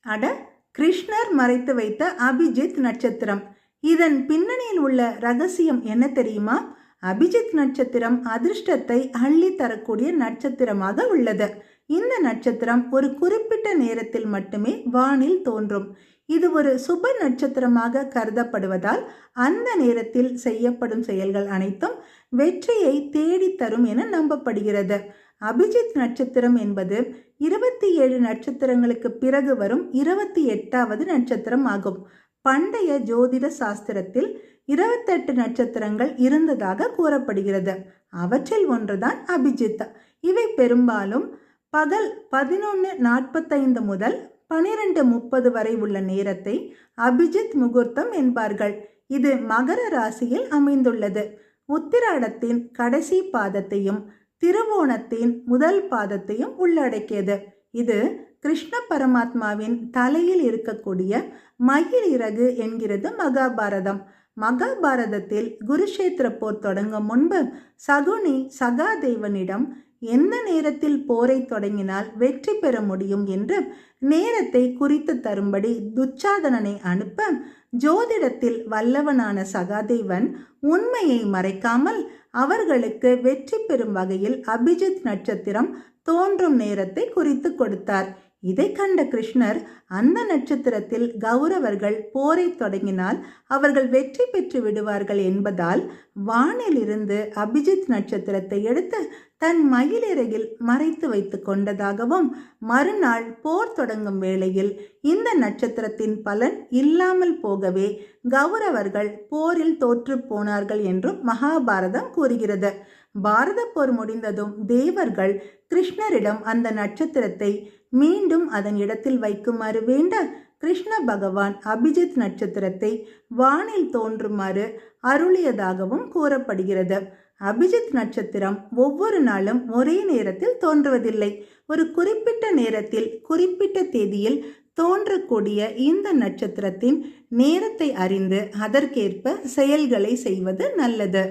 அட, கிருஷ்ணர் மறைத்து வைத்த அபிஜித் நட்சத்திரம். இதன் பின்னணியில் உள்ள ரகசியம் என்ன தெரியுமா? அபிஜித் நட்சத்திரம் அதிர்ஷ்டத்தை அள்ளி தரக்கூடிய நட்சத்திரமாக உள்ளது. இந்த நட்சத்திரம் ஒரு குறிப்பிட்ட நேரத்தில் மட்டுமே வானில் தோன்றும். இது ஒரு சுப நட்சத்திரமாக கருதப்படுவதால் அந்த நேரத்தில் செய்யப்படும் செயல்கள் அனைத்தும் வெற்றியை தேடித்தரும் என நம்பப்படுகிறது. அபிஜித் நட்சத்திரம் என்பது 27 நட்சத்திரங்களுக்கு பிறகு வரும் 28வது நட்சத்திரம் ஆகும். பண்டைய ஜோதிட சாஸ்திரத்தில் 28 நட்சத்திரங்கள் இருந்ததாக கூறப்படுகிறது. அவற்றில் ஒன்றுதான் அபிஜித். இவை பெரும்பாலும் பகல் 11:45 முதல் 12:30 வரை உள்ள நேரத்தை அபிஜித் முகூர்த்தம் என்பார்கள். இது மகர ராசியில் அமைந்துள்ளது. உத்திராடத்தின் கடைசி பாதத்தையும் திருவோணத்தின் முதல் பாதத்தையும் உள்ளடக்கியது. இது கிருஷ்ண பரமாத்மாவின் தலையில் இருக்கக்கூடிய மயில் இறகு என்கிறது மகாபாரதம். மகாபாரதத்தில் குருஷேத்திர போர் தொடங்கும் முன்பு சகுனி சகாதேவனிடம் எந்த நேரத்தில் போரை தொடங்கினால் வெற்றி பெற முடியும் என்று நேரத்தை குறித்து தரும்படி துச்சாதனனை அனுப்ப, ஜோதிடத்தில் வல்லவனான சகாதேவன் உண்மையை மறைக்காமல் அவர்களுக்கு வெற்றி பெறும் வகையில் அபிஜித் நட்சத்திரம் தோன்றும் நேரத்தை குறித்து கொடுத்தார். இதை கண்ட கிருஷ்ணர் அந்த நட்சத்திரத்தில் கௌரவர்கள் போரை தொடங்கினால் அவர்கள் வெற்றி பெற்று விடுவார்கள் என்பதால் வானிலிருந்து அபிஜித் நட்சத்திரத்தை எடுத்து தன் மயிலிறகில் மறைத்து வைத்து கொண்டதாகவும், மறுநாள் போர் தொடங்கும் வேளையில் இந்த நட்சத்திரத்தின் பலன் இல்லாமல் போகவே கௌரவர்கள் போரில் தோற்று போனார்கள் என்றும் மகாபாரதம் கூறுகிறது. பாரத போர் முடிந்ததும் தேவர்கள் கிருஷ்ணரிடம் அந்த நட்சத்திரத்தை மீண்டும் அதன் இடத்தில் வைக்குமாறு வேண்ட, கிருஷ்ண பகவான் அபிஜித் நட்சத்திரத்தை வானில் தோன்றுமாறு அருளியதாகவும் கூறப்படுகிறது. அபிஜித் நட்சத்திரம் ஒவ்வொரு நாளும் ஒரே நேரத்தில் தோன்றுவதில்லை. ஒரு குறிப்பிட்ட நேரத்தில் குறிப்பிட்ட தேதியில் தோன்றக்கூடிய இந்த நட்சத்திரத்தின் நேரத்தை அறிந்து அதற்கேற்ப செயல்களை செய்வது நல்லது.